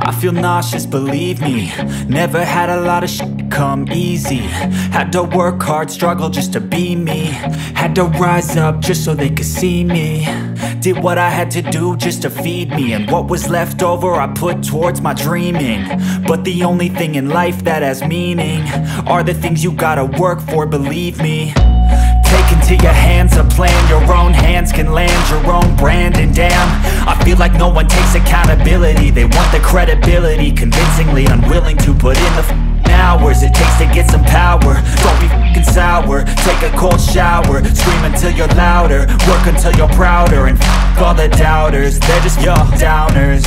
I feel nauseous, believe me. Never had a lot of shit come easy. Had to work hard, struggle just to be me. Had to rise up just so they could see me. Did what I had to do just to feed me, and what was left over I put towards my dreaming. But the only thing in life that has meaning are the things you gotta work for, believe me. Take into your hands a plan, your own hands can land your own brand. And damn, I feel like no one takes accountability. They want the credibility, convincingly unwilling to put in the hours it takes to get some power. Don't be f***ing sour, take a cold shower. Scream until you're louder, work until you're prouder. And f*** all the doubters, they're just your downers.